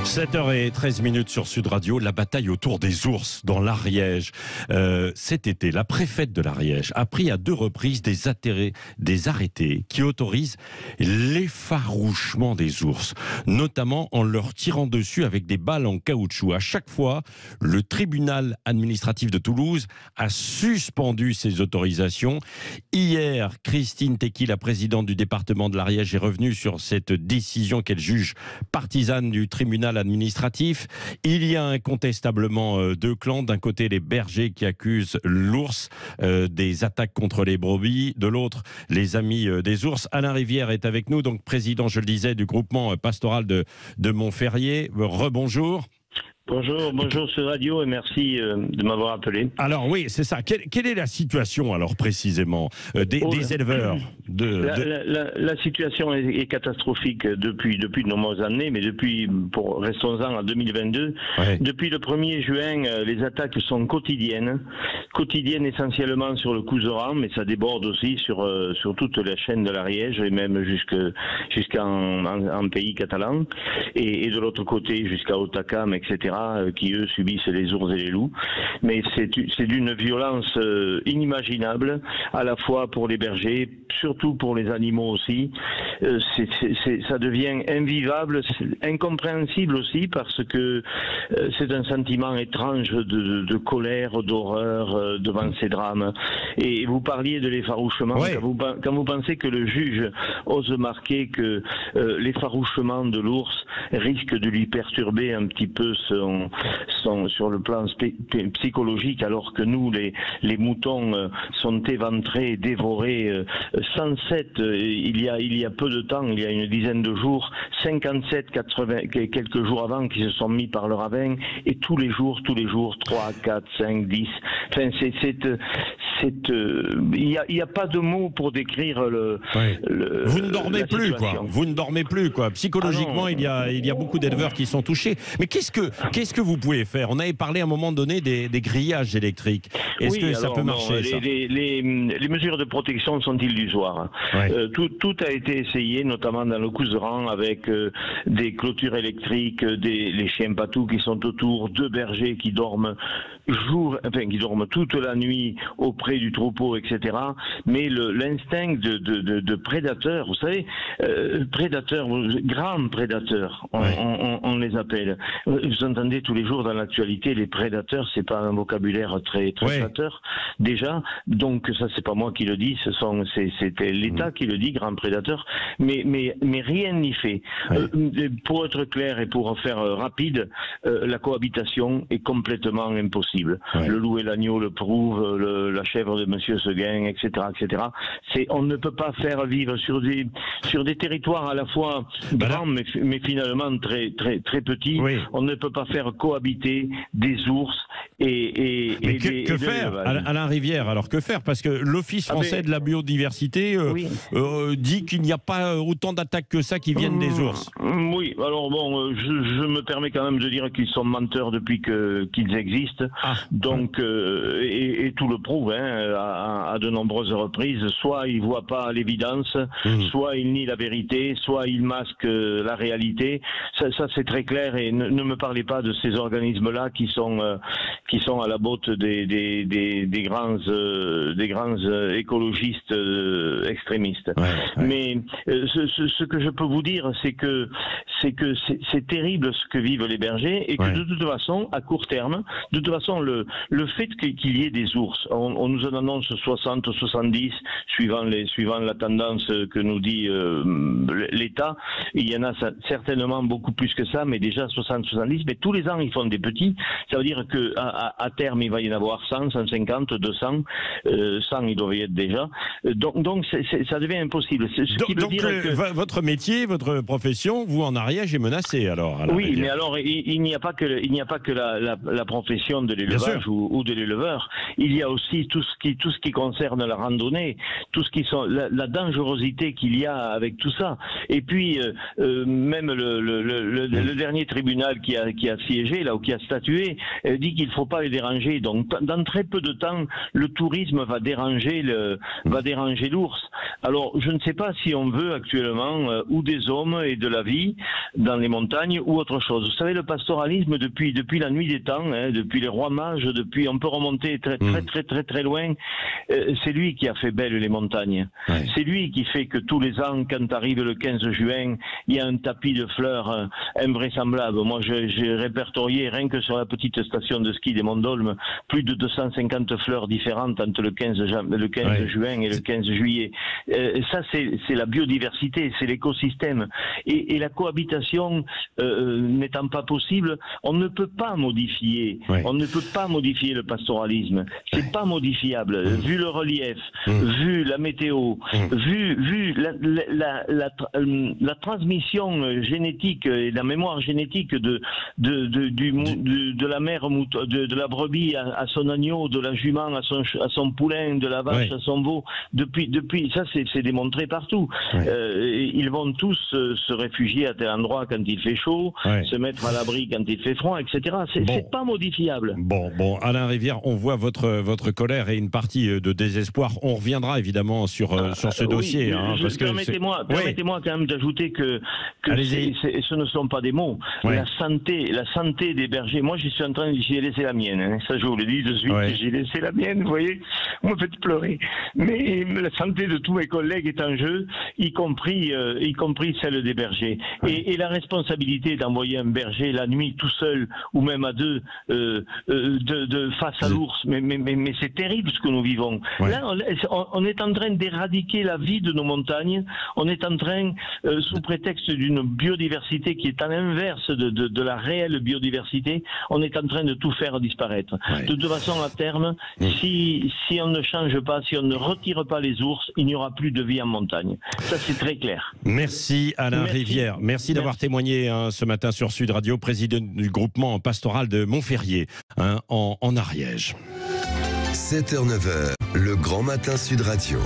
7h13 sur Sud Radio, la bataille autour des ours dans l'Ariège. Cet été, la préfète de l'Ariège a pris à 2 reprises des arrêtés qui autorisent l'effarouchement des ours, notamment en leur tirant dessus avec des balles en caoutchouc. À chaque fois, le tribunal administratif de Toulouse a suspendu ces autorisations. Hier, Christine Tecky, la présidente du département de l'Ariège, est revenue sur cette décision qu'elle juge partisane du tribunal administratif. Il y a incontestablement 2 clans. D'un côté, les bergers qui accusent l'ours des attaques contre les brebis. De l'autre, les amis des ours. Alain Rivière est avec nous, donc président, je le disais, du groupement pastoral de Montferrier. Rebonjour. Bonjour sur Radio et merci de m'avoir appelé. Alors oui, c'est ça. Quelle est la situation alors précisément des éleveurs La situation est catastrophique depuis de nombreuses années, mais restons-en en 2022. Ouais. Depuis le 1er juin, les attaques sont quotidiennes essentiellement sur le Couserans, mais ça déborde aussi sur toute la chaîne de l'Ariège et même jusqu'en pays catalan. Et de l'autre côté jusqu'à Otakam, etc., qui eux subissent les ours et les loups. Mais c'est d'une violence inimaginable, à la fois pour les bergers, surtout pour les animaux aussi. Ça devient invivable, incompréhensible aussi, parce que c'est un sentiment étrange de colère, d'horreur devant ces drames. Et vous parliez de l'effarouchement. Ouais. Quand vous pensez que le juge ose marquer que l'effarouchement de l'ours risque de lui perturber un petit peu sur le plan psychologique, alors que nous, les moutons sont éventrés et dévorés sans cesse. Il y a peu de temps, il y a une dizaine de jours, 57, 80, quelques jours avant, qui se sont mis par le ravin, et tous les jours, 3, 4, 5, 10. Enfin, il n'y a pas de mots pour décrire vous ne dormez plus, quoi. Vous ne dormez plus, quoi. Psychologiquement, il y a beaucoup d'éleveurs qui sont touchés. Mais qu'est-ce que vous pouvez faire? On avait parlé à un moment donné des grillages électriques. Est-ce que ça peut marcher, ça? Les mesures de protection sont illusoires. Ouais. Tout a été essayé, notamment dans le Couserans, avec des clôtures électriques, les chiens patous qui sont autour, 2 bergers qui dorment qui dorment toute la nuit auprès du troupeau, etc. Mais l'instinct de prédateur, vous savez, grands prédateurs, on les appelle. Vous entendez tous les jours dans l'actualité, les prédateurs, c'est pas un vocabulaire très flatteur, déjà. Donc ça, c'est pas moi qui le dis, c'était l'État qui le dit, grand prédateur. Mais rien n'y fait. Ouais. Pour être clair et pour faire rapide, la cohabitation est complètement impossible. Ouais. Le loup et l'agneau le prouvent, la chèvre de Monsieur Seguin, etc., etc. On ne peut pas faire vivre sur des territoires à la fois grands, mais finalement très petits. Oui. On ne peut pas faire cohabiter des ours que faire, Alain Rivière? Alors que faire? Parce que l'Office français de la biodiversité dit qu'il n'y a pas autant d'attaques que ça qui viennent des ours. Oui, alors bon, je me permets quand même de dire qu'ils sont menteurs depuis qu'ils existent. Donc, et tout le prouve, à de nombreuses reprises. Soit ils ne voient pas l'évidence, soit ils nient la vérité, soit ils masquent la réalité. Ça c'est très clair, et ne me parlez pas de ces organismes-là qui sont à la botte des grands écologistes extrémistes. Ouais. Mais ce que je peux vous dire, c'est que c'est terrible ce que vivent les bergers, et que de toute façon, à court terme, le fait qu'il y ait des ours, on nous en annonce 60, 70, suivant la tendance que nous dit l'État. Il y en a certainement beaucoup plus que ça, mais déjà 60, 70. Mais tous les ans, ils font des petits. Ça veut dire qu'à terme, il va y en avoir 100, 150, 200. 100, ils doivent y être déjà. Donc ça devient impossible. Votre métier, votre profession, vous en Ariège est menacée alors? Oui, mais alors il n'y a pas que la profession de l'élevage ou de l'éleveur. Il y a aussi tout ce qui concerne la randonnée, la dangerosité qu'il y a avec tout ça. Et puis même le dernier tribunal qui a a siégé, là, ou qui a statué, dit qu'il ne faut pas les déranger. Donc, dans très peu de temps, le tourisme va déranger l'ours. Alors, je ne sais pas si on veut actuellement ou des hommes et de la vie dans les montagnes ou autre chose. Vous savez, le pastoralisme depuis la nuit des temps, depuis les rois mages, on peut remonter très loin. C'est lui qui a fait belles les montagnes. Ouais. C'est lui qui fait que tous les ans, quand arrive le 15 juin, il y a un tapis de fleurs invraisemblable. Moi, j'ai répertorié, rien que sur la petite station de ski des Monts d'Olme, plus de 250 fleurs différentes entre le 15 juin et le 15 juillet. Ça, c'est la biodiversité, c'est l'écosystème. Et la cohabitation n'étant pas possible, on ne peut pas modifier. On ne peut pas modifier le pastoralisme. C'est pas modifiable. Vu le relief, vu la météo, vu la transmission génétique et la mémoire génétique de la mère, de la brebis à son agneau, de la jument à son poulain, de la vache à son veau. Depuis ça, c'est démontré partout. Ils vont tous se réfugier à tel endroit quand il fait chaud, se mettre à l'abri quand il fait froid, etc. C'est pas modifiable. Bon, Alain Rivière, on voit votre colère et une partie de désespoir. On reviendra évidemment sur ce dossier. Permettez-moi quand même d'ajouter que ce ne sont pas des mots. La santé des bergers. Moi, j'y ai laissé la mienne. Ça, je vous le dis de suite. J'ai laissé la mienne. Vous voyez, vous me faites pleurer. Mais la santé de tous mes collègues est en jeu, y compris celle des bergers. Et la responsabilité d'envoyer un berger la nuit tout seul ou même à deux face à l'ours. Mais c'est terrible ce que nous vivons. Là, on est en train d'éradiquer la vie de nos montagnes. On est en train, sous prétexte d'une biodiversité qui est à l'inverse de la réelle biodiversité, on est en train de tout faire disparaître. De toute façon, à terme, si on ne change pas, si on ne retire pas les ours, il n'y aura plus de vie en montagne. Ça, c'est très clair. Merci Alain Rivière. Merci d'avoir témoigné ce matin sur Sud Radio, président du groupement pastoral de Montferrier, en Ariège. 7h-9h, le Grand Matin Sud Radio.